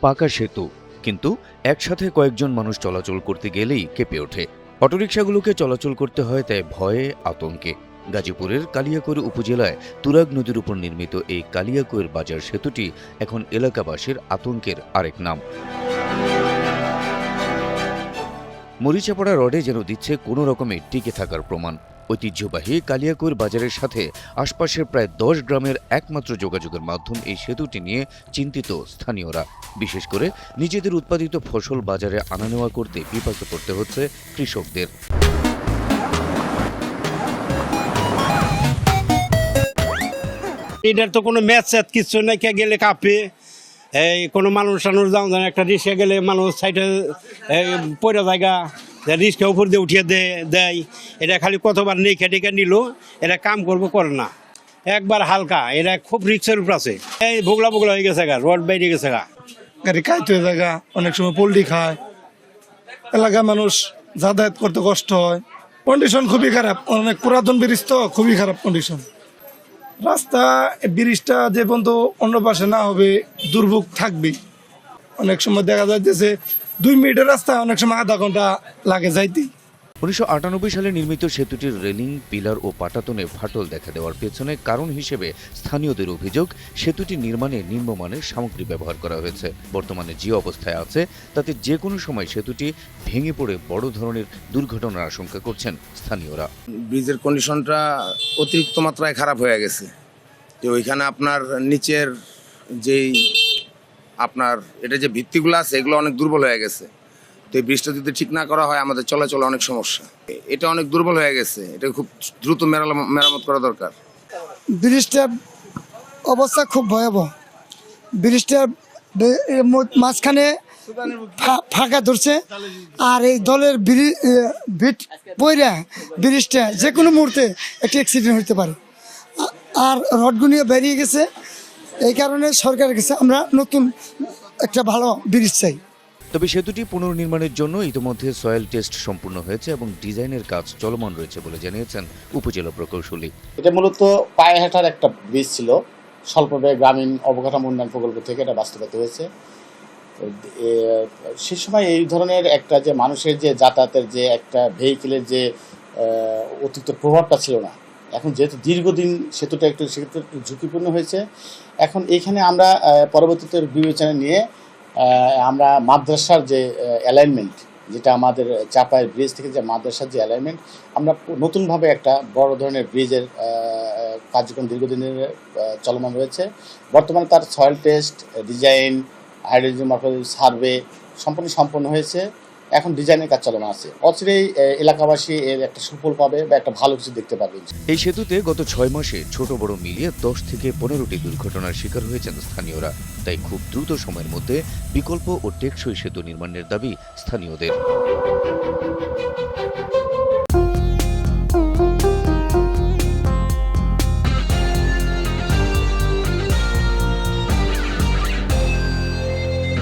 পাকা সেতু, কিন্তু একসাথে কয়েকজন মানুষ চলাচল করতে গেলেই কেঁপে ওঠে। অটোরিকশাগুলোকে চলাচল করতে হয় তাই ভয়ে, আতঙ্কে। গাজীপুরের কালিয়াকৈর উপজেলায় তুরাগ নদীর উপর নির্মিত এই কালিয়াকৈর বাজার সেতুটি এখন এলাকাবাসীর আতঙ্কের আরেক নাম। মরিচাপাড়া রডে যেন দিচ্ছে কোনো রকমে টিকে থাকার প্রমাণ। ঐতিহ্যবাহী কালিয়াকৈর বাজারের সাথে আশপাশের প্রায় 10 গ্রামের একমাত্র যোগাযোগের মাধ্যম এই সেতুটি নিয়ে চিন্তিত স্থানীয়রা। বিশেষ করে নিজেদের উৎপাদিত ফসল বাজারে আনা নেওয়া করতে বিপাকে পড়তে হচ্ছে কৃষকদের। এটার তো কোনো ম্যাচ স্যাচ কিছু নাই, কে গেলে কাঁপে। এই কোনো মানুষ যাও একটা রিক্সা গেলে মানুষ সাইডে পয়লা জায়গা রিক্সা উপর দিয়ে উঠিয়ে দেয়। এটা খালি কতবার নেই খেটে নিল, এটা কাম করবো করে না, একবার হালকা। এটা খুব রিক্সের উপর আছে। এই ভোগলা হয়ে গেছে গা, রড বাইরে গেছে গা, গাড়ি খাইতে হয়ে জায়গা, অনেক সময় পোল্ট্রি খায়, এলাকার মানুষ যাতায়াত করতে কষ্ট হয়। কন্ডিশন খুবই খারাপ, অনেক পুরাতন ব্রিজ তো, খুবই খারাপ কন্ডিশন। রাস্তা ব্রিজটা যে পর্যন্ত অন্য পাশে না হবে দুর্ভোগ থাকবেই। অনেক সময় দেখা যাইতেছে 2 মিনিটের রাস্তা অনেক সময় আধা ঘন্টা লাগে যাইতে। 1998 সালে নির্মিত সেতুটির রেলিং, পিলার ও পাটাতনে ফাটল দেখা দেওয়ার পেছনে কারণ হিসেবে স্থানীয়দের অভিযোগ, সেতুটি নির্মাণে নিম্নমানের সামগ্রী ব্যবহার করা হয়েছে। বর্তমানে যে অবস্থায় আছে তাতে যে কোনো সময় সেতুটি ভেঙে পড়ে বড় ধরনের দুর্ঘটনার আশঙ্কা করছেন স্থানীয়রা। ব্রিজের কন্ডিশনটা অতিরিক্ত মাত্রায় খারাপ হয়ে গেছে। তো ওইখানে আপনার নিচের যেই আপনার এটা যে ভিত্তিগুলো আছে এগুলো অনেক দুর্বল হয়ে গেছে। তো এই ব্রিজটা যদি ঠিক না করা হয় আমাদের চলাচলে অনেক সমস্যা। এটা অনেক দুর্বল হয়ে গেছে, এটা খুব দ্রুত মেরামত করা দরকার। ব্রিজটার অবস্থা খুব ভয়াবহ। ব্রিজটার মাঝখানে ফাঁকা ধরছে, আর এই দলের ভিট বইরা ব্রিজটা যে কোনো মুহূর্তে একটা অ্যাক্সিডেন্ট হতে পারে। আর রডগুনিও বেরিয়ে গেছে, এই কারণে সরকারের কাছে আমরা নতুন একটা ভালো ব্রিজ চাই। তবে সেতুটি পুনর্নির্মাণের জন্য ইতিমধ্যে সয়েল টেস্ট সম্পূর্ণ হয়েছে এবং ডিজাইনের কাজ চলমান রয়েছে বলে জানিয়েছেন উপজেলা প্রকৌশলী। এটা মূলত পায়ে হাঁটার একটা ব্রিজ ছিল, স্বল্প ব্যয় গ্রামীণ অবকাঠামো উন্নয়ন প্রকল্প থেকে এটা বাস্তবায়িত হয়েছে। সে সময় এই ধরনের একটা যে মানুষের যে যাতায়াতের যে একটা ভেহিকেলের যে অতিরিক্ত প্রভাবটা ছিল না। এখন যেহেতু দীর্ঘদিন সেতুটা একটু সেক্ষেত্রে ঝুঁকিপূর্ণ হয়েছে, এখন এইখানে আমরা পরবর্তীতে বিবেচনা নিয়ে আমরা মাদ্রাসার যে অ্যালাইনমেন্ট, যেটা আমাদের চাপায়ের ব্রিজ থেকে যে মাদ্রাসার যে অ্যালাইনমেন্ট, আমরা নতুনভাবে একটা বড় ধরনের ব্রিজের কার্যক্রম দীর্ঘদিনের চলমান রয়েছে। বর্তমানে তার soil test, design, hydrogen morphology survey সম্পন্ন হয়েছে। এখন ডিজাইনের কাজ চলমান আছে। অচিরেই এলাকাবাসী এর একটা সুফল পাবে বা একটা ভালো কিছু দেখতে পাবে। এই সেতুতে গত 6 মাসে ছোট বড় মিলিয়ে 10 থেকে 15টি দুর্ঘটনার শিকার হয়েছেন স্থানীয়রা। তাই খুব দ্রুত সময়ের মধ্যে বিকল্প ও টেকসই সেতু নির্মাণের দাবি স্থানীয়দের।